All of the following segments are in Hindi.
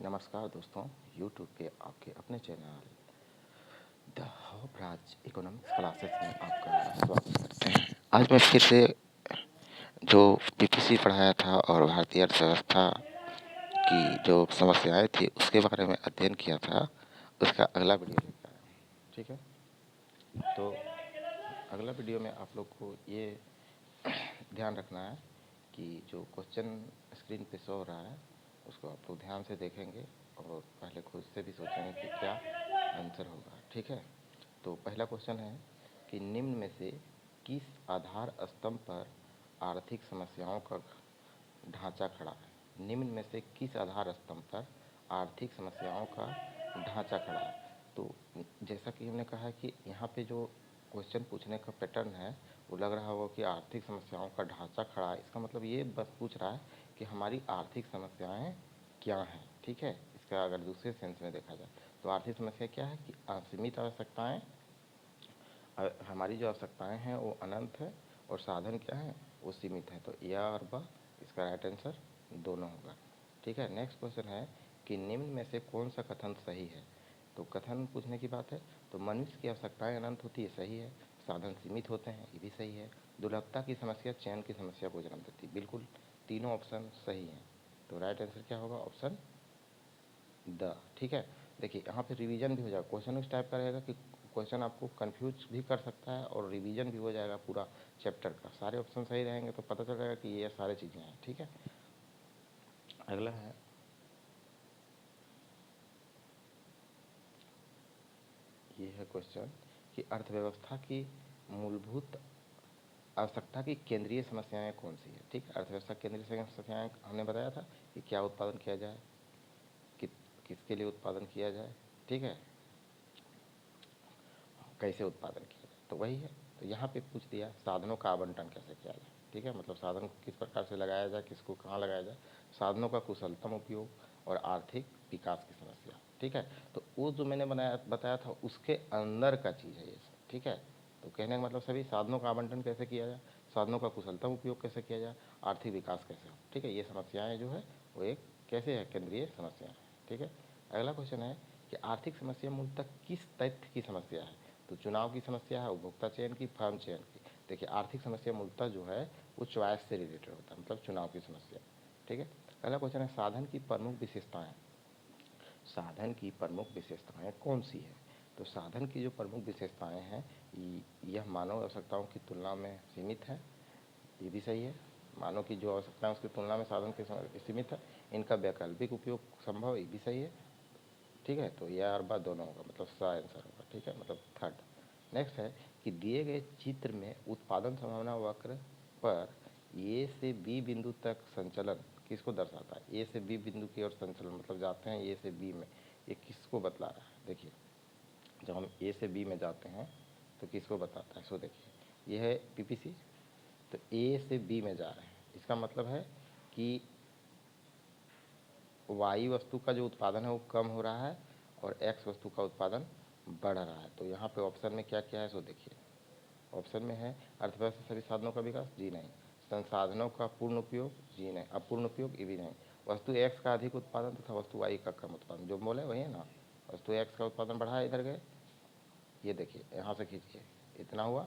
नमस्कार दोस्तों, YouTube पे आपके अपने चैनल द होपराज इकोनॉमिक्स क्लासेस में आपका स्वागत करते हैं। आज मैं फिर से जो पीपीसी पढ़ाया था और भारतीय अर्थव्यवस्था की जो समस्याएं थी उसके बारे में अध्ययन किया था, उसका अगला वीडियो लेकर आया हूं। ठीक है, तो अगला वीडियो में आप लोग को ये ध्यान रखना है कि जो क्वेश्चन स्क्रीन पे शो हो रहा है उसको आप लोग ध्यान से देखेंगे और पहले खुद से भी सोचेंगे कि क्या आंसर होगा। ठीक है, तो पहला क्वेश्चन है कि निम्न में से किस आधार स्तंभ पर आर्थिक समस्याओं का ढांचा खड़ा है। निम्न में से किस आधार स्तंभ पर आर्थिक समस्याओं का ढांचा खड़ा है। तो जैसा कि हमने कहा कि यहाँ पे जो क्वेश्चन पूछने का पैटर्न है वो लग रहा होगा कि आर्थिक समस्याओं का ढांचा खड़ा है। इसका मतलब ये बस पूछ रहा है कि हमारी आर्थिक समस्याएं क्या हैं। ठीक है, इसका अगर दूसरे सेंस में देखा जाए तो आर्थिक समस्या क्या है कि असीमित आवश्यकताएं, हमारी जो आवश्यकताएं हैं वो अनंत है और साधन क्या है वो सीमित है। तो यह और वह, इसका राइट आंसर दोनों होगा। ठीक है, नेक्स्ट क्वेश्चन है कि निम्न में से कौन सा कथन सही है। तो कथन पूछने की बात है तो मनुष्य की आवश्यकताएं अनंत होती है, सही है। साधन सीमित होते हैं, ये भी सही है। दुर्लभता की समस्या चयन की समस्या को जन्म देती है, बिल्कुल तीनों ऑप्शन सही हैं। तो राइट आंसर क्या होगा, ऑप्शन द। ठीक है, देखिए यहाँ पे रिवीजन भी हो जाएगा। क्वेश्चन इस टाइप का रहेगा कि क्वेश्चन आपको कंफ्यूज भी कर सकता है और रिवीजन भी हो जाएगा पूरा चैप्टर का। सारे ऑप्शन सही रहेंगे तो पता चल जाएगा कि ये सारे चीज़ें हैं। ठीक है, अगला है ये है क्वेश्चन कि अर्थव्यवस्था की मूलभूत आवश्यकता की केंद्रीय समस्याएं कौन सी है। ठीक है, अर्थव्यवस्था की केंद्रीय समस्याएं हमने बताया था कि क्या उत्पादन किया जाए, कि किसके लिए उत्पादन किया जाए, ठीक है, कैसे उत्पादन किया जाए, तो वही है। तो यहाँ पे पूछ दिया साधनों का आवंटन कैसे किया जाए। ठीक है, मतलब साधन को किस प्रकार से लगाया जाए, किसको कहाँ लगाया जाए, साधनों का कुशलतम उपयोग और आर्थिक विकास की समस्या। ठीक है, तो वो जो मैंने बताया था उसके अंदर का चीज़ है ये सब। ठीक है, तो कहने का मतलब सभी साधनों का आवंटन कैसे किया जाए, साधनों का कुशलतम उपयोग कैसे किया जाए, आर्थिक विकास कैसे हो। ठीक है, ये समस्याएं जो है वो एक कैसे है, केंद्रीय समस्याएं। ठीक है, अगला क्वेश्चन है कि आर्थिक समस्या मूलतः किस तथ्य की समस्या है। तो चुनाव की समस्या है, उपभोक्ता चयन की, फर्म चयन की। देखिए आर्थिक समस्या मूलतः जो है वो चॉइस से रिलेटेड होता है, मतलब चुनाव की समस्या। ठीक है, अगला क्वेश्चन है साधन की प्रमुख विशेषताएं। साधन की प्रमुख विशेषताएं कौन सी है। तो साधन की जो प्रमुख विशेषताएं हैं यह मानव आवश्यकताओं की तुलना में सीमित है, ये भी सही है। मानव की जो आवश्यकताएं उसकी तुलना में साधन के सीमित है। इनका वैकल्पिक उपयोग संभव, ये भी सही है। ठीक है, तो यह और बात दोनों होगा, मतलब सा आंसर होगा। ठीक है, मतलब थर्ड। नेक्स्ट है कि दिए गए चित्र में उत्पादन संभावना वक्र पर ए से बी बिंदु तक संचलन किसको दर्शाता है। ए से बी बिंदु की ओर संचलन मतलब जाते हैं ए से बी में, ये किसको बतला रहा है। देखिए जब हम ए से बी में जाते हैं तो किसको बताता है। सो देखिए ये है पीपीसी, तो ए से बी में जा रहे हैं, इसका मतलब है कि वाई वस्तु का जो उत्पादन है वो कम हो रहा है और एक्स वस्तु का उत्पादन बढ़ रहा है। तो यहाँ पे ऑप्शन में क्या क्या है सो देखिए। ऑप्शन में है अर्थव्यवस्था सभी साधनों का विकास, जी नहीं। संसाधनों का पूर्ण उपयोग, जी नहीं। अपूर्ण उपयोग, ये भी नहीं। वस्तु एक्स का अधिक उत्पादन तथा वस्तु वाई का कम उत्पादन, जो बोले वही है ना। वस्तु एक्स का उत्पादन बढ़ा है, इधर गए, ये देखिए यहाँ से खींचिए, इतना हुआ,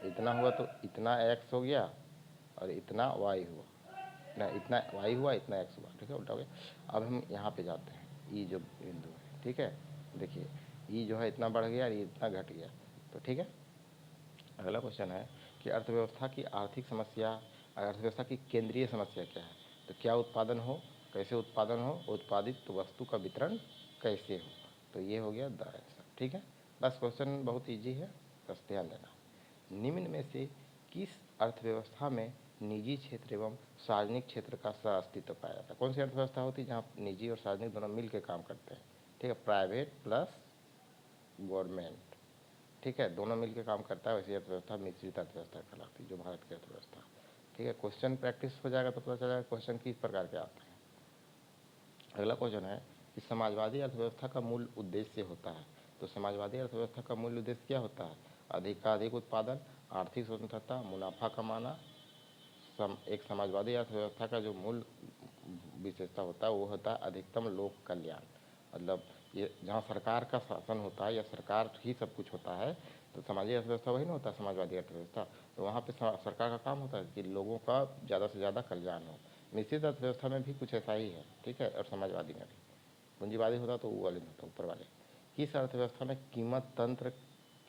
इतना हुआ, तो इतना एक्स हो गया और इतना वाई हुआ ना, इतना वाई हुआ इतना एक्स हुआ। ठीक है, उल्टा हो गया। अब हम यहाँ पे जाते हैं, ई जो बिंदु है। ठीक है, देखिए ई जो है इतना बढ़ गया और ये इतना घट गया। तो ठीक है, अगला क्वेश्चन है कि अर्थव्यवस्था की आर्थिक समस्या, अर्थव्यवस्था की केंद्रीय समस्या क्या है। तो क्या उत्पादन हो, कैसे उत्पादन हो, उत्पादित वस्तु का वितरण कैसे हो। तो ये हो गया द आंसर। ठीक है, बस क्वेश्चन बहुत ईजी है, बस ध्यान देना। निम्न में से किस अर्थव्यवस्था में निजी क्षेत्र एवं सार्वजनिक क्षेत्र का सह अस्तित्व पाया जाता है। कौन सी अर्थव्यवस्था होती है जहाँ निजी और सार्वजनिक दोनों मिल के काम करते हैं। ठीक है, प्राइवेट प्लस गवर्नमेंट। ठीक है, दोनों मिलकर काम करता है, वैसी अर्थव्यवस्था मिश्रित अर्थव्यवस्था कहलाती है, जो भारत की अर्थव्यवस्था। ठीक है, क्वेश्चन प्रैक्टिस हो जाएगा तो पता चल जाएगा क्वेश्चन किस प्रकार के आते हैं। अगला क्वेश्चन है कि समाजवादी अर्थव्यवस्था का मूल उद्देश्य होता है। तो समाजवादी अर्थव्यवस्था का मूल उद्देश्य क्या होता है, अधिकाधिक उत्पादन, आर्थिक स्वतंत्रता, मुनाफा कमाना। एक समाजवादी अर्थव्यवस्था का जो मूल विशेषता होता है वो होता है अधिकतम लोक कल्याण। मतलब ये जहाँ सरकार का शासन होता है या सरकार ही सब कुछ होता है, तो समाजी अर्थव्यवस्था वही ना होता है, समाजवादी अर्थव्यवस्था। तो वहाँ पे सरकार का काम होता है कि लोगों का ज़्यादा से ज़्यादा कल्याण हो। मिश्रित अर्थव्यवस्था में भी कुछ ऐसा ही है, ठीक है, और समाजवादी में भी। पूंजीवादी होता तो वो वाले में होता, ऊपर वाले। किस अर्थव्यवस्था में कीमत तंत्र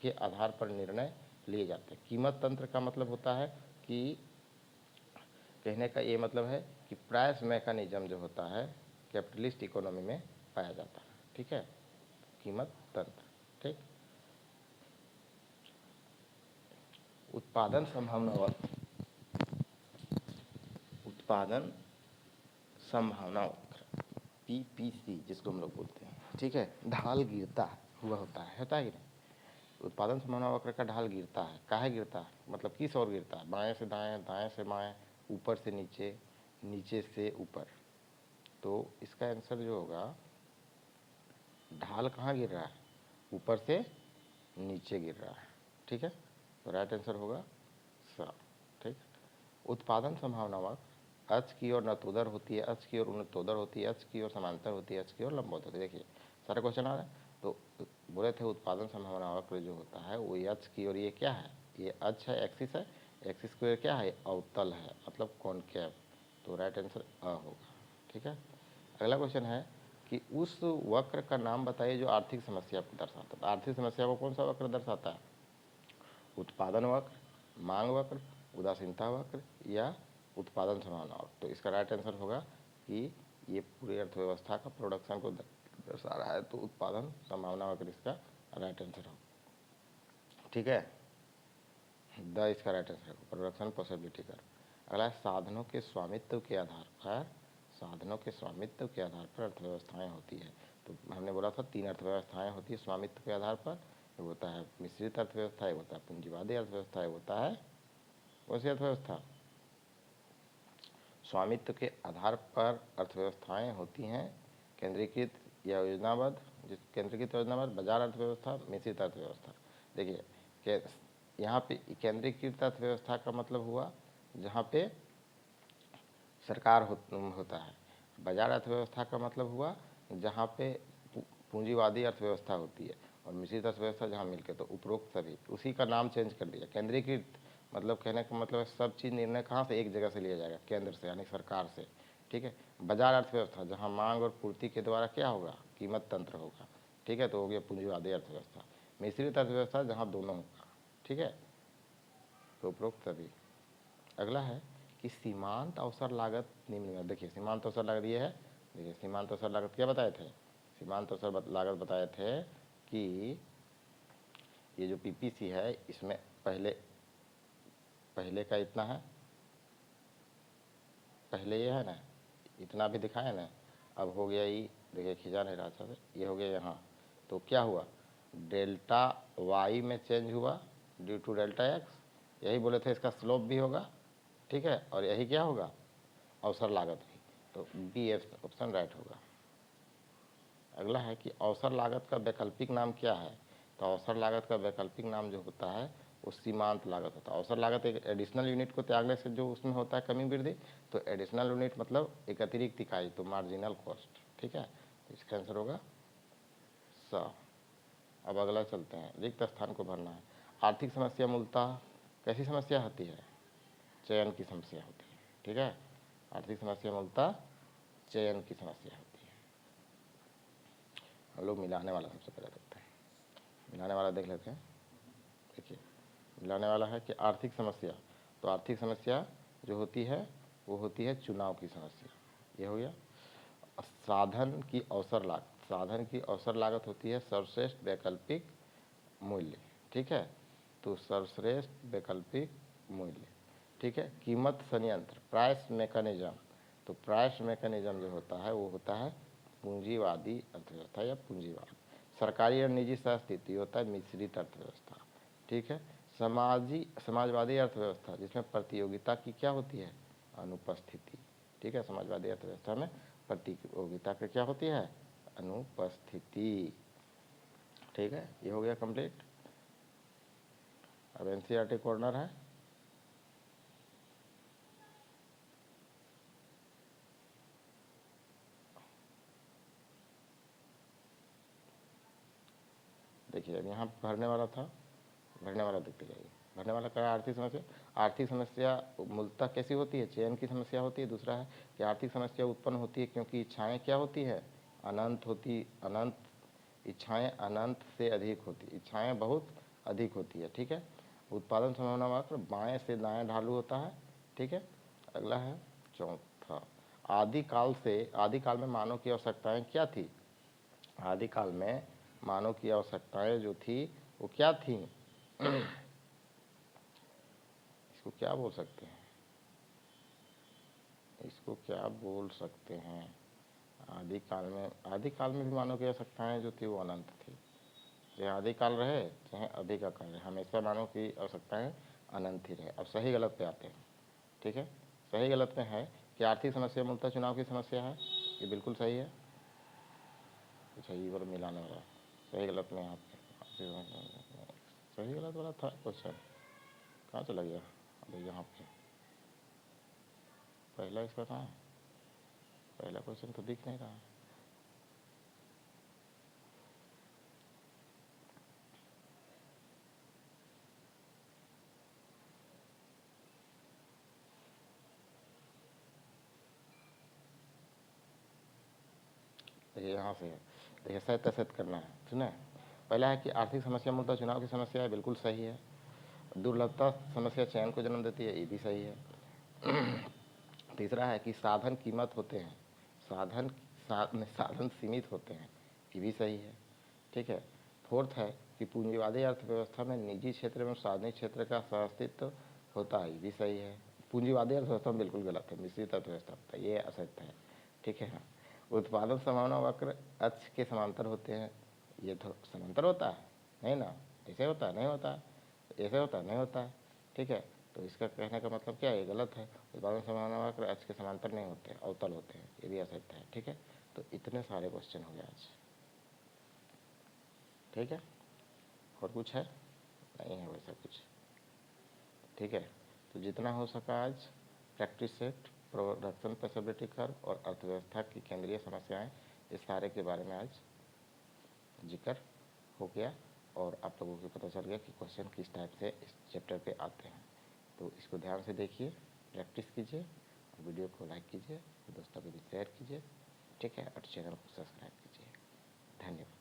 के आधार पर निर्णय लिए जाते हैं? कीमत तंत्र का मतलब होता है कि कहने का ये मतलब है कि प्राइस मैकेनिज्म जो होता है कैपिटलिस्ट इकोनॉमी में पाया जाता है, ठीक है, कीमत तंत्र, ठीक। उत्पादन संभावना वक्र, उत्पादन संभावना वक्र, पीपीसी जिसको हम लोग बोलते हैं, ठीक है, ढाल गिरता हुआ होता है कि नहीं? उत्पादन संभावना वक्र का ढाल गिरता है, काहे गिरता है, मतलब किस ओर गिरता है? बाएं से दाएं, दाएं से बाएं, ऊपर से नीचे, नीचे से ऊपर। तो इसका आंसर जो होगा, ढाल कहाँ गिर रहा है? ऊपर से नीचे गिर रहा है, ठीक है। तो राइट आंसर होगा सा, ठीक। उत्पादन संभावना वक्र अक्ष की ओर नतोदर होती है, अक्ष की ओर उन्नतोदर होती है, अक्ष की ओर समांतर होती है, अक्ष की ओर लंबवत होती है। देखिए सारा क्वेश्चन आ रहा है। तो बोले थे उत्पादन संभावना वक्र जो होता है वो अक्ष की ओर, ये क्या है? ये अक्ष है, एक्सिस है, एक्सिस की ओर क्या है? अवतल है, मतलब कॉनकेव। तो राइट आंसर अ होगा, ठीक है। अगला क्वेश्चन है कि उस वक्र का नाम बताइए जो आर्थिक समस्या को दर्शाता है। आर्थिक समस्या को कौन सा वक्र दर्शाता है? उत्पादन वक्र, मांग वक्र, उदासीनता वक्र या उत्पादन संभावना वक्र। तो इसका राइट आंसर होगा कि ये पूरी अर्थव्यवस्था का प्रोडक्शन को दर्शा रहा है, तो उत्पादन संभावना वक्र इसका राइट आंसर होगा, ठीक है। इसका राइट आंसर होगा प्रोडक्शन पॉसिबिलिटी कर। अगला है साधनों के स्वामित्व के आधार पर, साधनों के स्वामित्व के आधार पर अर्थव्यवस्थाएं होती है। तो हमने बोला था 3 अर्थव्यवस्थाएं होती है स्वामित्व के आधार पर। एक होता है मिश्रित अर्थव्यवस्था, एक होता है पूंजीवादी अर्थव्यवस्था, एक होता है कौन सी अर्थव्यवस्था? स्वामित्व के आधार पर अर्थव्यवस्थाएं होती हैं केंद्रीकृत या योजनाबद्ध, जिस केंद्रीकृत योजनाबद्ध, बाजार अर्थव्यवस्था, मिश्रित अर्थव्यवस्था। देखिए कि यहाँ पे केंद्रीकृत अर्थव्यवस्था का मतलब हुआ जहाँ पे सरकार होता है। बाजार अर्थव्यवस्था का मतलब हुआ जहाँ पे पूंजीवादी अर्थव्यवस्था होती है। और मिश्रित अर्थव्यवस्था जहाँ मिलकर, तो उपरोक्त सभी, उसी का नाम चेंज कर दिया। केंद्रीकृत मतलब कहने का मतलब है सब चीज़ निर्णय कहाँ से? एक जगह से लिया जाएगा, केंद्र से, यानी सरकार से, ठीक है। बाजार अर्थव्यवस्था जहाँ मांग और पूर्ति के द्वारा क्या होगा? कीमत तंत्र होगा, ठीक है, तो हो गया पूंजीवादी अर्थव्यवस्था। मिश्रित अर्थव्यवस्था जहाँ दोनों होगा, ठीक है, तो उपरोक्त सभी। अगला है कि सीमांत अवसर लागत निम्न में। देखिए सीमांत अवसर लागत ये है। देखिए सीमांत अवसर लागत क्या बताए थे? सीमांत अवसर लागत बताए थे कि ये जो पीपीसी है इसमें पहले का इतना है, पहले ये है ना, इतना भी दिखाया ना, अब हो गया ये, देखिए खिंचा नहीं रहा था, ये हो गया यहाँ। तो क्या हुआ? डेल्टा वाई में चेंज हुआ ड्यू टू डेल्टा एक्स। यही बोले थे इसका स्लोप भी होगा, ठीक है, और यही क्या होगा? अवसर लागत भी। तो बी ऑप्शन राइट होगा। अगला है कि अवसर लागत का वैकल्पिक नाम क्या है? तो अवसर लागत का वैकल्पिक नाम जो होता है वो सीमांत लागत होता है। अवसर लागत एक एडिशनल यूनिट को त्यागने से जो उसमें होता है कमी वृद्धि, तो एडिशनल यूनिट मतलब एक अतिरिक्त इकाई, तो मार्जिनल कॉस्ट, ठीक है। तो इसका आंसर होगा स। अब अगला चलते हैं, रिक्त स्थान को भरना है। आर्थिक समस्या मूलतः कैसी समस्या होती है? चयन की समस्या होती है, ठीक है। आर्थिक समस्या मूलतः चयन की समस्या होती है। हम लोग मिलाने वाला सबसे पहले देखते हैं, मिलाने वाला देख लेते हैं। देखिए मिलाने वाला है कि आर्थिक समस्या, तो आर्थिक समस्या जो होती है वो होती है चुनाव की समस्या, ये हो गया। साधन की अवसर लागत, साधन की अवसर लागत होती है सर्वश्रेष्ठ वैकल्पिक मूल्य, ठीक है। तो सर्वश्रेष्ठ वैकल्पिक मूल्य, ठीक है। कीमत संयंत्र, प्राइस मैकेनिज्म, तो प्राइस मैकेनिज्म जो होता है वो होता है पूंजीवादी अर्थव्यवस्था या पूंजीवाद। सरकारी और निजी सहस्थिति होता है मिश्रित अर्थव्यवस्था, ठीक है। समाजवादी अर्थव्यवस्था जिसमें प्रतियोगिता की क्या होती है? अनुपस्थिति, ठीक है। समाजवादी अर्थव्यवस्था में प्रतियोगिता की क्या होती है? अनुपस्थिति, ठीक है। ये हो गया कंप्लीट। अब एनसीईआरटी कॉर्नर है। देखिए अब यहाँ भरने वाला था, भरने वाला देखते जाइए। भरने वाला क्या है? आर्थिक समस्या। आर्थिक समस्या मूलतः कैसी होती है? चयन की समस्या होती है। दूसरा है कि आर्थिक समस्या उत्पन्न होती है क्योंकि इच्छाएं क्या होती है? अनंत इच्छाएं अनंत से अधिक होती, इच्छाएं बहुत अधिक होती है। ठीक है। उत्पादन संभावना वक्र बाएं से दाएं ढालू होता है। ठीक है। अगला है चौथा, आदिकाल में मानव की आवश्यकताएं क्या थी? आदिकाल में मानव की आवश्यकताएं जो थी वो क्या थी? इसको क्या बोल सकते हैं? इसको क्या बोल सकते हैं? आदिकाल में भी मानव की आवश्यकताएं जो थी वो अनंत थी। चाहे आदिकाल रहे चाहे अभी का काल रहे, हमेशा मानव की आवश्यकताएं अनंत ही रहे। अब सही गलत पे आते हैं। ठीक है। सही गलत में है कि आर्थिक समस्या मूलतः चुनाव की समस्या है, ये बिल्कुल सही है। अच्छा ये बार मिलाने वाला सही गलत में आप सही गलत वाला था क्वेश्चन, कहाँ चला गया? अभी यहाँ पे पहला इसका था, पहला क्वेश्चन तो दिख नहीं रहा है। देखिए यहाँ से है, देखिए सत्य करना है। सुने, पहला है कि आर्थिक समस्या मूलतः चुनाव की समस्या है, बिल्कुल सही है। दुर्लभता समस्या चयन को जन्म देती है, ये भी सही है। तीसरा है कि साधन कीमत होते हैं, साधन सीमित होते हैं, ये भी सही है। ठीक है। फोर्थ है कि पूंजीवादी अर्थव्यवस्था में निजी क्षेत्र एवं सार्वजनिक क्षेत्र का सहअस्तित्व होता है, ये भी सही है। पूंजीवादी अर्थव्यवस्था में बिल्कुल गलत है, मिश्रित अर्थव्यवस्था होता है, ये असत्य है। ठीक है। उत्पादन संभावना वक्र अक्ष के समांतर होते हैं, ये तो समांतर होता है नहीं ना, ऐसे होता है नहीं होता है, ऐसे होता है नहीं होता है। ठीक है। तो इसका कहने का मतलब क्या है? ये गलत है। उत्पादन संभावना वक्र अक्ष के समांतर नहीं होते, अवतल होते हैं, ये भी असत्य है। ठीक है। तो इतने सारे क्वेश्चन हो गए आज। ठीक है। और कुछ है? नहीं है वैसा कुछ। ठीक है। तो जितना हो सका आज प्रैक्टिस सेट, प्रोडक्शन पैसेबिलिटी कर्व और अर्थव्यवस्था की केंद्रीय समस्याएं, इस सारे के बारे में आज जिक्र हो गया और आप लोगों को पता चल गया कि क्वेश्चन किस टाइप से इस चैप्टर पे आते हैं। तो इसको ध्यान से देखिए, प्रैक्टिस कीजिए, वीडियो को लाइक कीजिए, दोस्तों को भी शेयर कीजिए। ठीक है। और चैनल को सब्सक्राइब कीजिए। धन्यवाद।